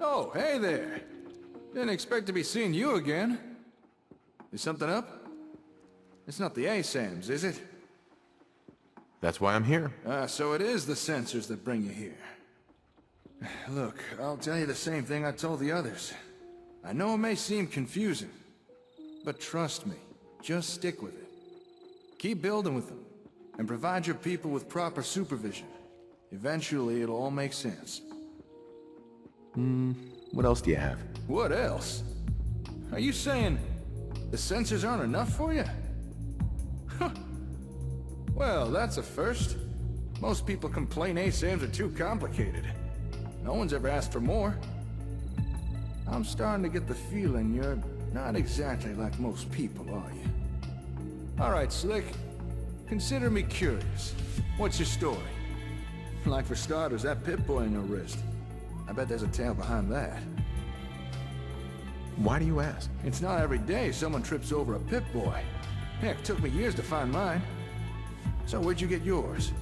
Oh, hey there. Didn't expect to be seeing you again. Is something up? It's not the ASAMs, is it? That's why I'm here. So it is the sensors that bring you here. Look, I'll tell you the same thing I told the others. I know it may seem confusing, but trust me, just stick with it. Keep building with them, and provide your people with proper supervision. Eventually, it'll all make sense. What else do you have? What else? Are you saying the sensors aren't enough for you? Huh. Well, that's a first. Most people complain ASAMs are too complicated. No one's ever asked for more. I'm starting to get the feeling you're not exactly like most people, are you? Alright, Slick. Consider me curious. What's your story? Like for starters, that Pip-Boy on your wrist. I bet there's a tale behind that. Why do you ask? It's not every day someone trips over a Pip-Boy. Heck, it took me years to find mine. So where'd you get yours?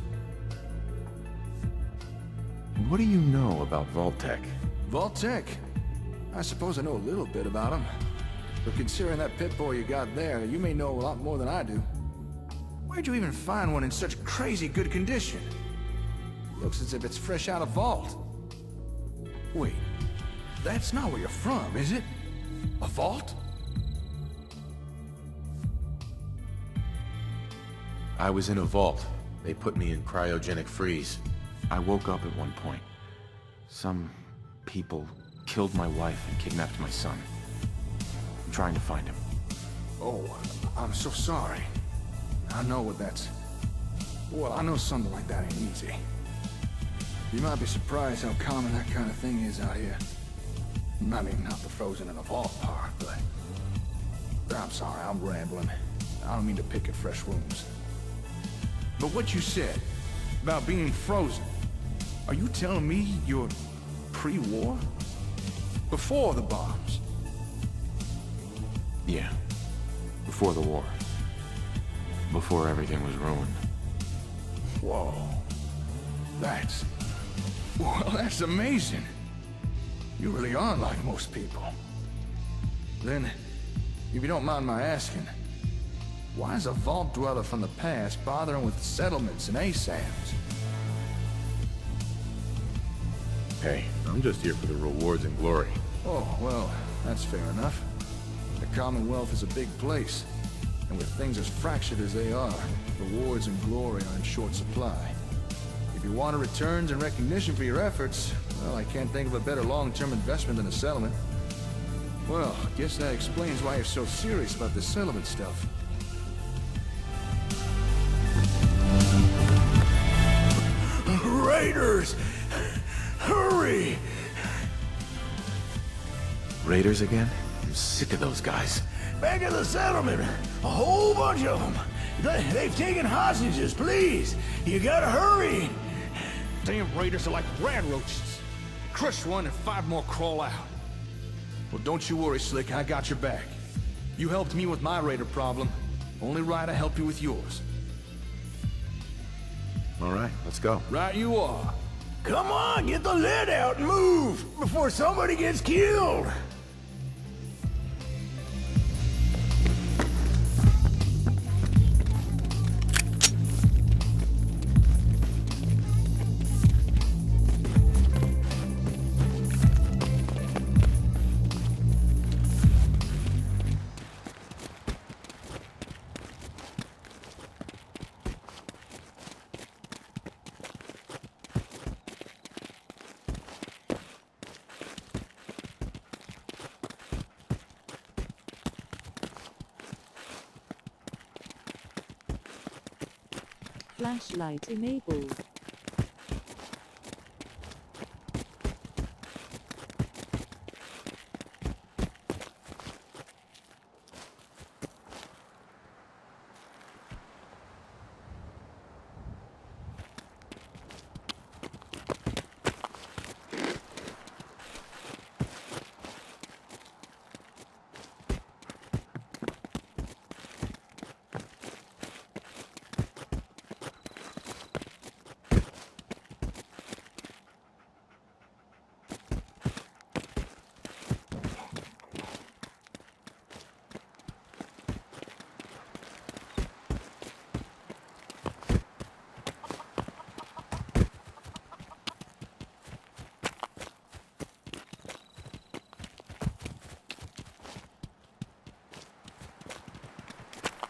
What do you know about Vault-Tec? Vault-Tec? I suppose I know a little bit about them. But considering that Pip-Boy you got there, you may know a lot more than I do. Where'd you even find one in such crazy good condition? Looks as if it's fresh out of vault. Wait, that's not where you're from, is it? A vault? I was in a vault. They put me in cryogenic freeze. I woke up at one point. Some people killed my wife and kidnapped my son. I'm trying to find him. Oh, I'm so sorry. I know what that's... Well, I know something like that ain't easy. You might be surprised how common that kind of thing is out here. I mean, not the frozen in a vault part, but... I'm sorry, I'm rambling. I don't mean to pick at fresh wounds. But what you said about being frozen, are you telling me you're pre-war? Before the bombs? Yeah. Before the war. Before everything was ruined. Whoa. Well, that's amazing. You really are like most people. Then, if you don't mind my asking, why is a vault dweller from the past bothering with settlements and ASAMs? Hey, I'm just here for the rewards and glory. Oh, well, that's fair enough. The Commonwealth is a big place, and with things as fractured as they are, rewards and glory are in short supply. If you want returns and recognition for your efforts, well, I can't think of a better long-term investment than a settlement. Well, I guess that explains why you're so serious about this settlement stuff. Raiders! Hurry! Raiders again? I'm sick of those guys. Back at the settlement, a whole bunch of them. They've taken hostages, please. You gotta hurry. Damn raiders are like Rad-Roachs. Crush one and 5 more crawl out. Well, don't you worry, Slick. I got your back. You helped me with my raider problem. Only right I help you with yours. All right, let's go. Right you are. Come on, get the lid out and move before somebody gets killed. Flashlight enabled.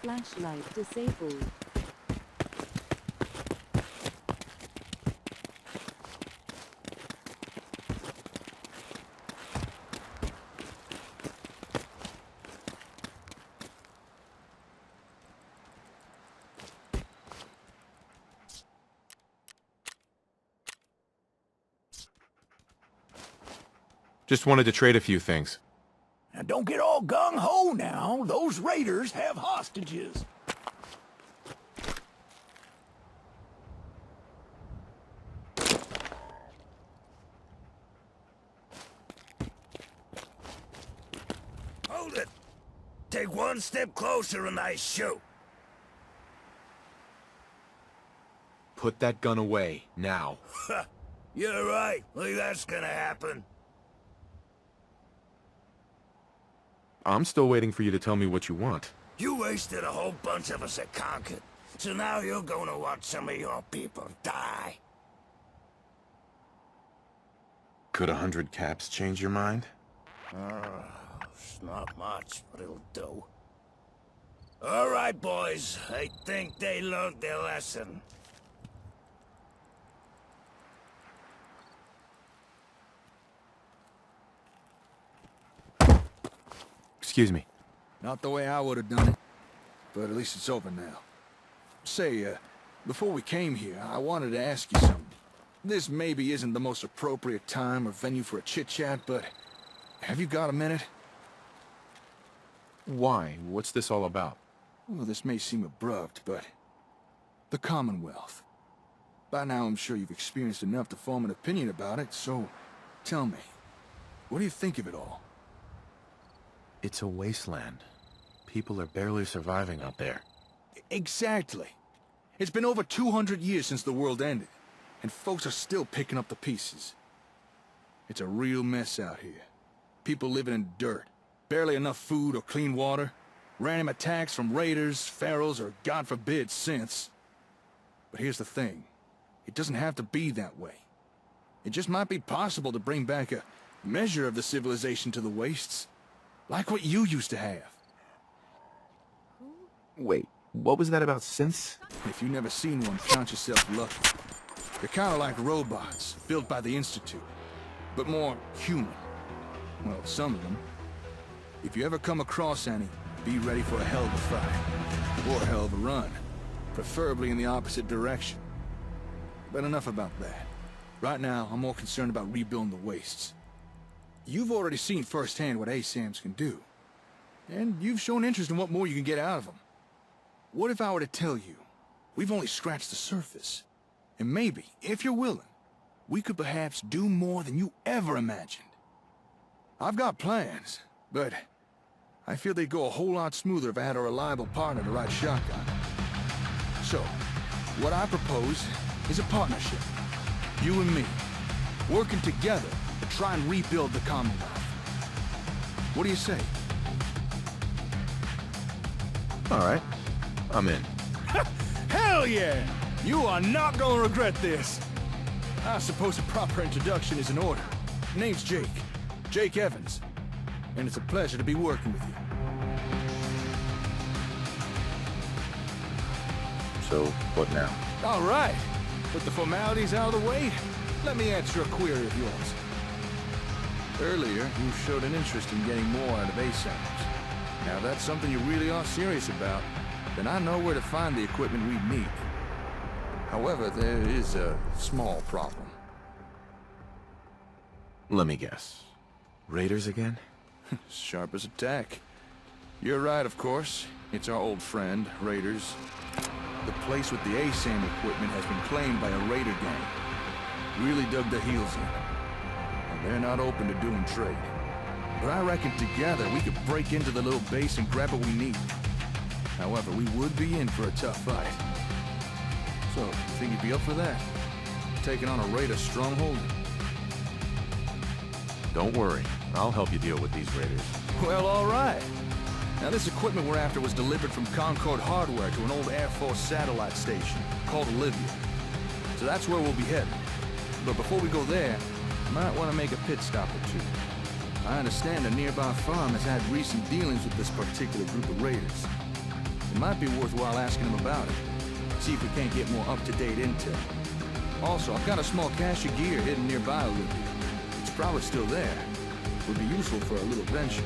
Flashlight disabled. Just wanted to trade a few things. Now don't get all gung-ho now. Those raiders have hostages. Hold it. Take one step closer and I shoot. Put that gun away, now. You're right. Think that's gonna happen? I'm still waiting for you to tell me what you want. You wasted a whole bunch of us at Concord, so now you're gonna watch some of your people die. Could 100 caps change your mind? It's not much, but it'll do. All right, boys. I think they learned their lesson. Excuse me. Not the way I would have done it, but at least it's over now. Say, before we came here, I wanted to ask you something. This maybe isn't the most appropriate time or venue for a chit-chat, but have you got a minute? Why? What's this all about? Well, this may seem abrupt, but the Commonwealth. By now, I'm sure you've experienced enough to form an opinion about it, so tell me, what do you think of it all? It's a wasteland. People are barely surviving out there. Exactly. It's been over 200 years since the world ended, and folks are still picking up the pieces. It's a real mess out here. People living in dirt, barely enough food or clean water, random attacks from raiders, pharaohs, or God forbid, synths. But here's the thing. It doesn't have to be that way. It just might be possible to bring back a measure of the civilization to the wastes. Like what you used to have. Wait, what was that about synths? If you've never seen one, count yourself lucky. They're kind of like robots, built by the Institute, but more human. Well, some of them. If you ever come across any, be ready for a hell of a fight. Or a hell of a run. Preferably in the opposite direction. But enough about that. Right now, I'm more concerned about rebuilding the wastes. You've already seen firsthand what ASAMs can do. And you've shown interest in what more you can get out of them. What if I were to tell you, we've only scratched the surface? And maybe, if you're willing, we could perhaps do more than you ever imagined. I've got plans, but I feel they'd go a whole lot smoother if I had a reliable partner to ride shotgun. So, what I propose is a partnership. You and me, working together to try and rebuild the Commonwealth. What do you say? All right, I'm in. Hell yeah! You are not gonna regret this! I suppose a proper introduction is in order. Name's Jake. Jake Evans. And it's a pleasure to be working with you. So, what now? All right. With the formalities out of the way, let me answer a query of yours. Earlier, you showed an interest in getting more out of ASAMs. Now, if that's something you really are serious about, then I know where to find the equipment we need. However, there is a small problem. Let me guess. Raiders again? Sharp as a tack. You're right, of course. It's our old friend, Raiders. The place with the ASAM equipment has been claimed by a raider gang. Really dug their heels in. And they're not open to doing trade. But I reckon together we could break into the little base and grab what we need. However, we would be in for a tough fight. So, you think you'd be up for that? Taking on a raider stronghold? Don't worry. I'll help you deal with these raiders. Well, all right. Now, this equipment we're after was delivered from Concord Hardware to an old Air Force satellite station called Olivia. So that's where we'll be heading. But before we go there, you might want to make a pit stop or two. I understand a nearby farm has had recent dealings with this particular group of raiders. It might be worthwhile asking him about it. See if we can't get more up-to-date intel. Also, I've got a small cache of gear hidden nearby Olivia. It's probably still there. Would be useful for a little venture.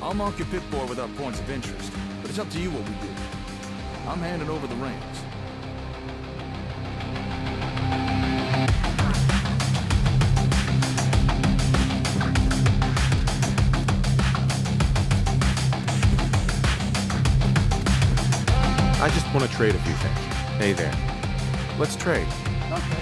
I'll mark your pip-board with our points of interest, but it's up to you what we do. I'm handing over the reins. I just want to trade a few things. Hey there. Let's trade. Okay.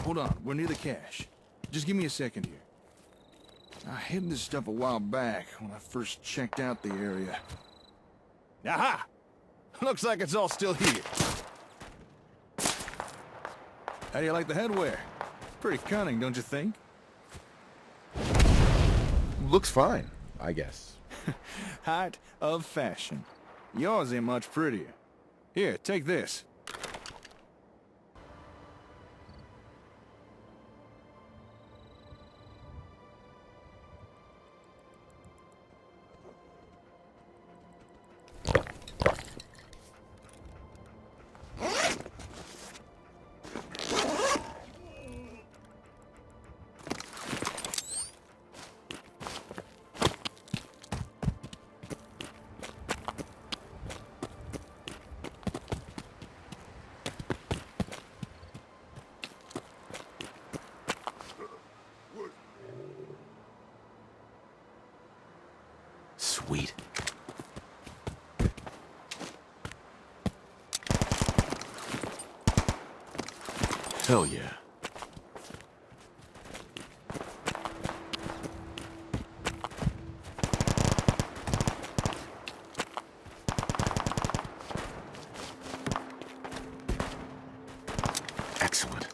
Hold on, we're near the cache. Just give me a second here. I hid this stuff a while back when I first checked out the area. Aha! Looks like it's all still here. How do you like the headwear? Pretty cunning, don't you think? Looks fine, I guess. Height of fashion. Yours ain't much prettier. Here, take this. Sweet. Hell yeah. Excellent.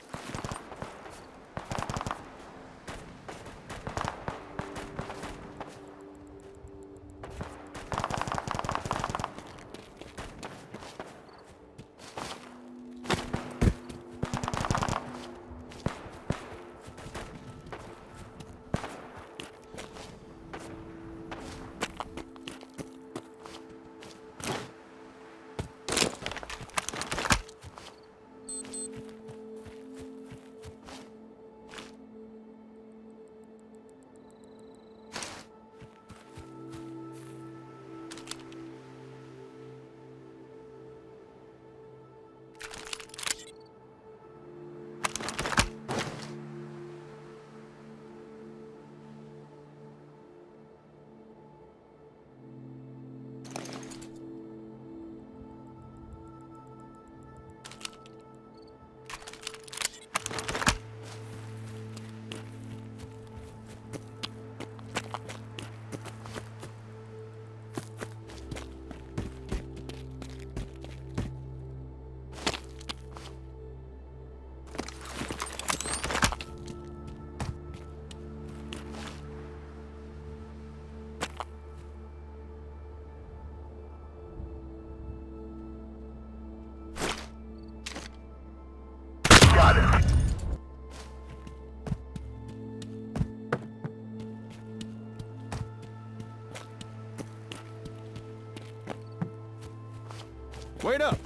Wait up!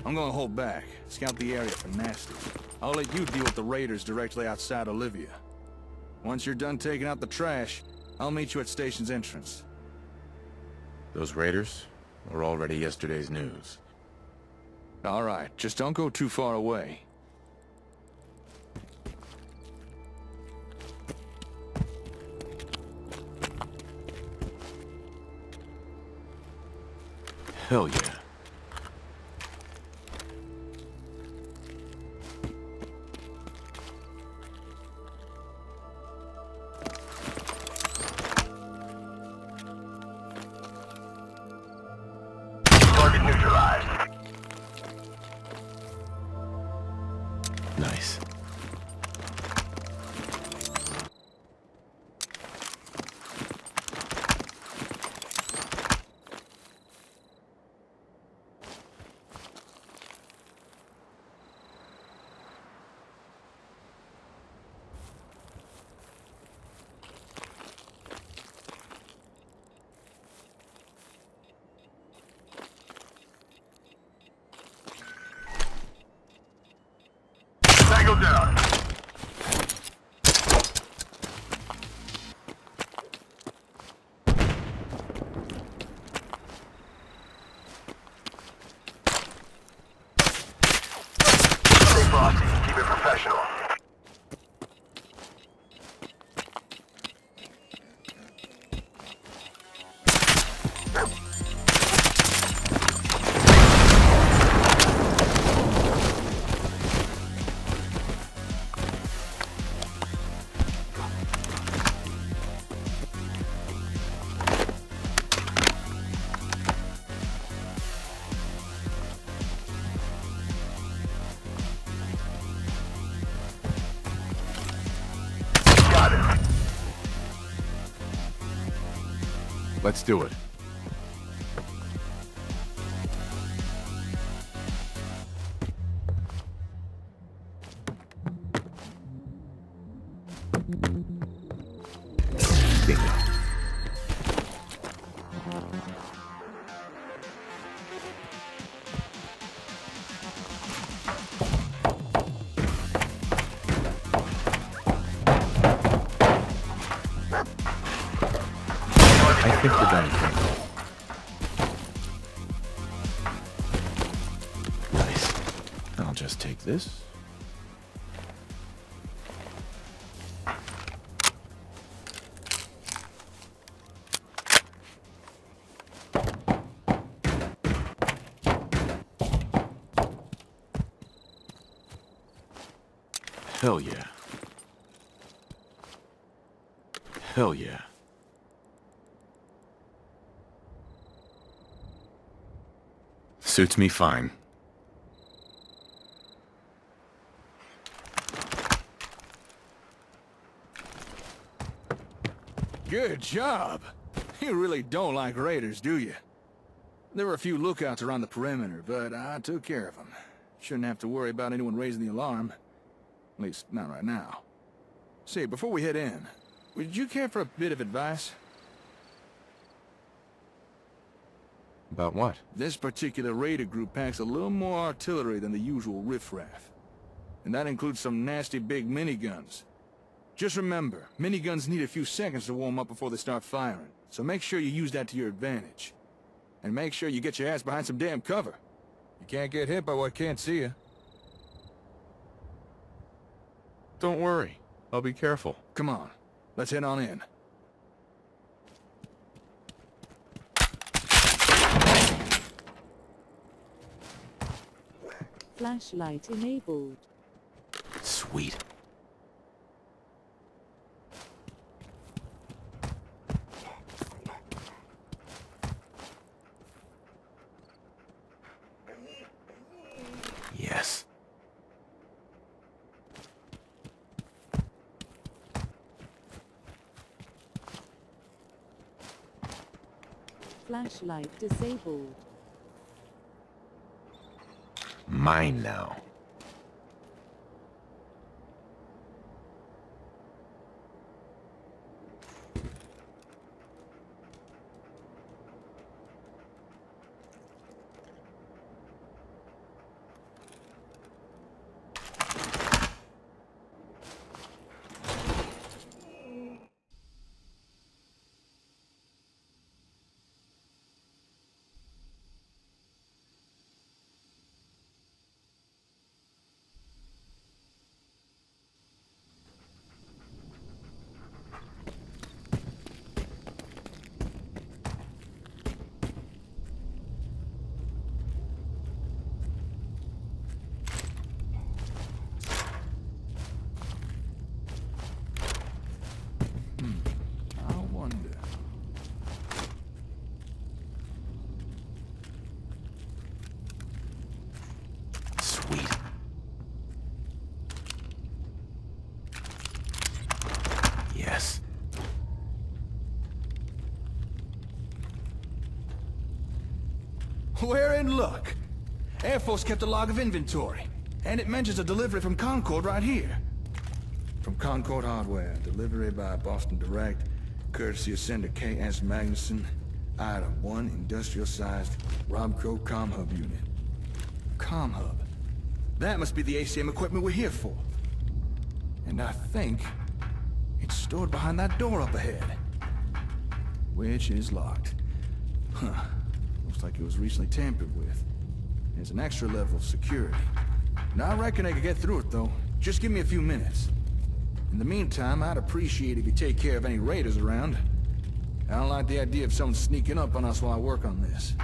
I'm gonna hold back, scout the area for nasty. I'll let you deal with the raiders directly outside Olivia. Once you're done taking out the trash, I'll meet you at station's entrance. Those raiders were already yesterday's news. All right, just don't go too far away. Hell yeah. Target neutralized. Nice. Let's do it. Bingo. I think we're done. Nice. I'll just take this. Hell yeah. Hell yeah. Suits me fine. Good job. You really don't like raiders, do you? There were a few lookouts around the perimeter, but I took care of them. Shouldn't have to worry about anyone raising the alarm. At least, not right now. Say, before we head in, would you care for a bit of advice? About what? This particular raider group packs a little more artillery than the usual riffraff. And that includes some nasty big miniguns. Just remember, miniguns need a few seconds to warm up before they start firing, so make sure you use that to your advantage. And make sure you get your ass behind some damn cover. You can't get hit by what can't see you. Don't worry. I'll be careful. Come on, let's head on in. Flashlight enabled. Sweet. Yes. Flashlight disabled. Mine now. Yes. We're in luck. Air Force kept a log of inventory, and it mentions a delivery from Concord right here. From Concord Hardware, delivery by Boston Direct, courtesy of Sender K.S. Magnuson, Item 1, industrial-sized Robco Com Hub unit. Com Hub. That must be the ASAM equipment we're here for. And I think it's stored behind that door up ahead. Which is locked. Huh. Looks like it was recently tampered with. There's an extra level of security. Now I reckon I could get through it, though. Just give me a few minutes. In the meantime, I'd appreciate if you take care of any raiders around. I don't like the idea of someone sneaking up on us while I work on this.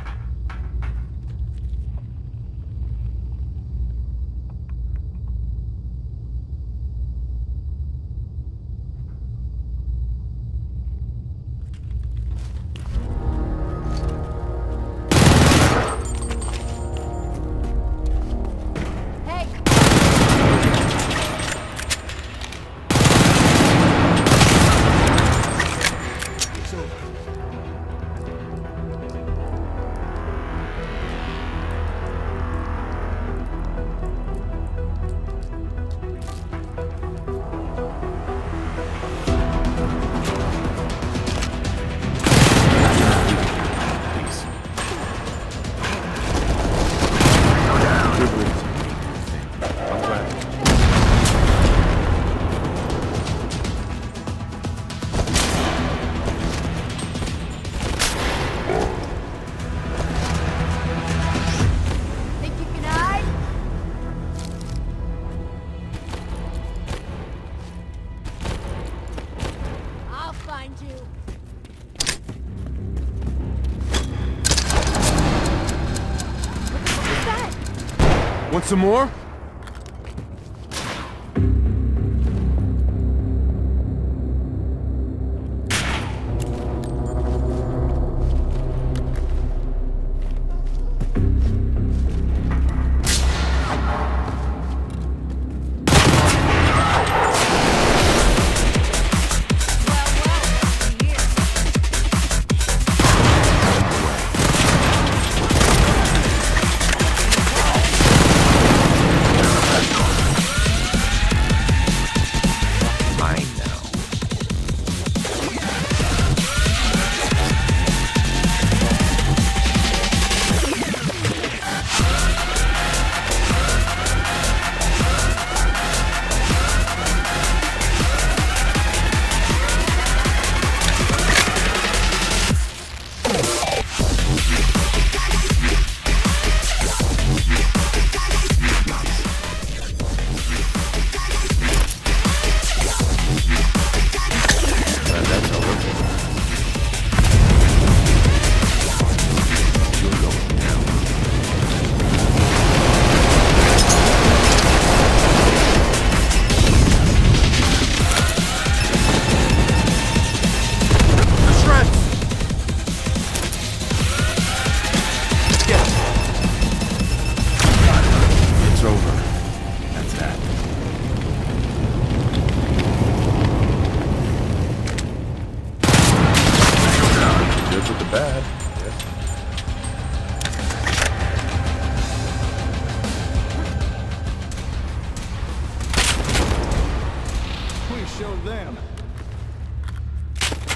Want some more?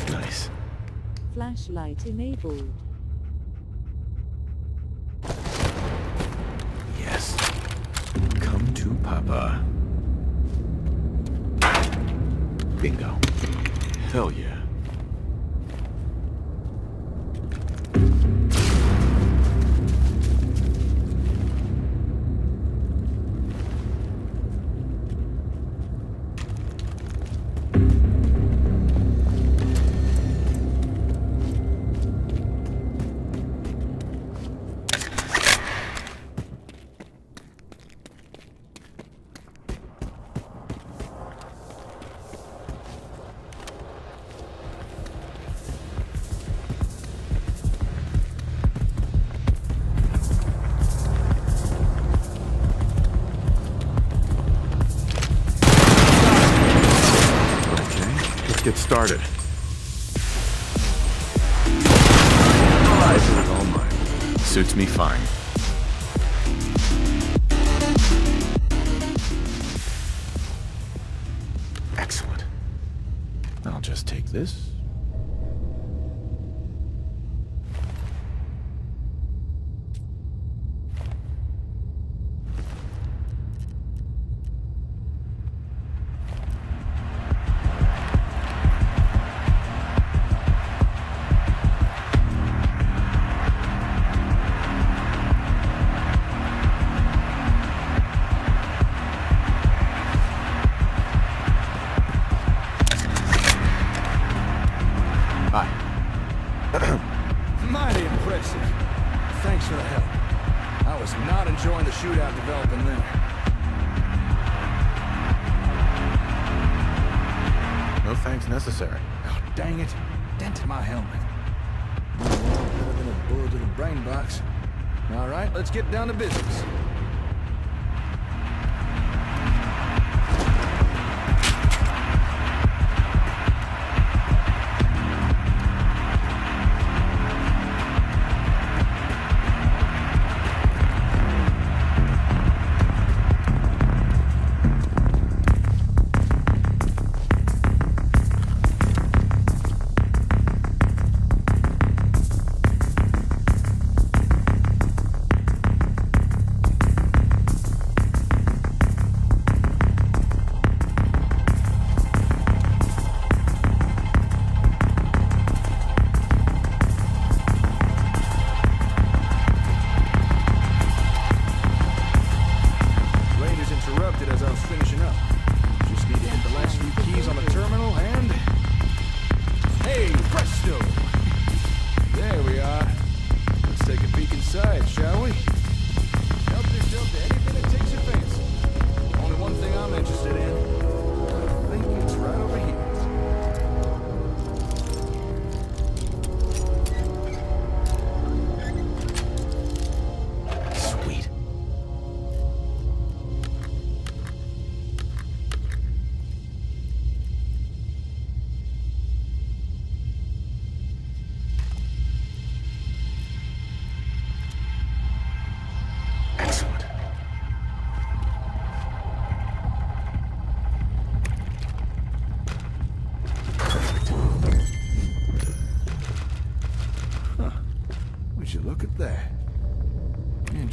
Nice. Flashlight enabled. Yes. Come to Papa. Bingo. Hell yeah. Get started. All mine. Suits me fine. Excellent. I'll just take this. Mighty impressive. Thanks for the help. I was not enjoying the shootout developing there. No thanks necessary. Oh, dang it. Dented my helmet. Better than a bullet to the brain box. All right, let's get down to business.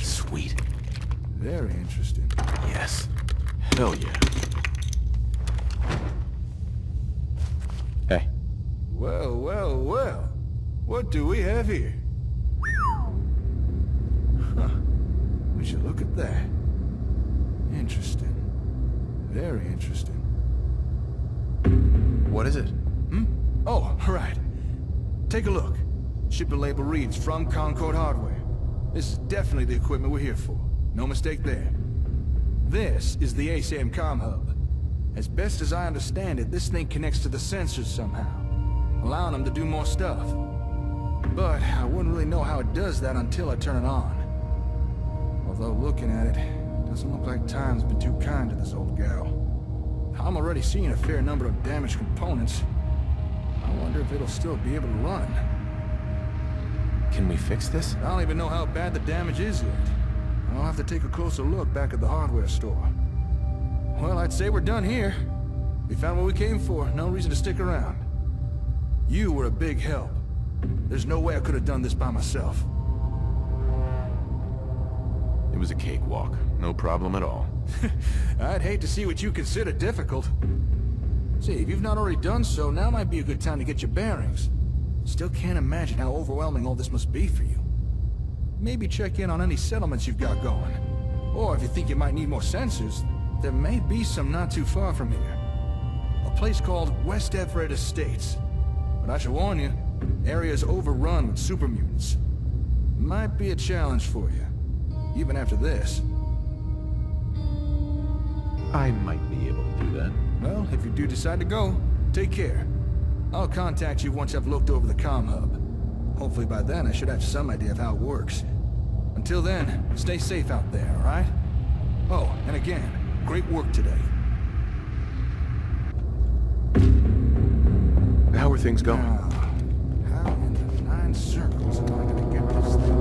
Sweet. Very interesting. Yes. Hell yeah. Hey. Well, well, well. What do we have here? Huh. Would you look at that? Interesting. Very interesting. What is it? Oh, right. Take a look. Shipper label reads, from Concord Hardware. This is definitely the equipment we're here for. No mistake there. This is the ASAM comm hub. As best as I understand it, this thing connects to the sensors somehow, allowing them to do more stuff. But I wouldn't really know how it does that until I turn it on. Although looking at it, doesn't look like time's been too kind to this old gal. I'm already seeing a fair number of damaged components. I wonder if it'll still be able to run. Can we fix this? I don't even know how bad the damage is yet. I'll have to take a closer look back at the hardware store. Well, I'd say we're done here. We found what we came for, no reason to stick around. You were a big help. There's no way I could have done this by myself. It was a cakewalk. No problem at all. I'd hate to see what you consider difficult. See, if you've not already done so, now might be a good time to get your bearings. Still can't imagine how overwhelming all this must be for you. Maybe check in on any settlements you've got going. Or if you think you might need more sensors, there may be some not too far from here. A place called West Everett Estates. But I should warn you, area's overrun with super mutants. Might be a challenge for you, even after this. I might be able to do that. Well, if you do decide to go, take care. I'll contact you once I've looked over the comm hub. Hopefully by then I should have some idea of how it works. Until then, stay safe out there, alright? Oh, and again, great work today. How are things going? Now, how in the 9 circles am I gonna get this thing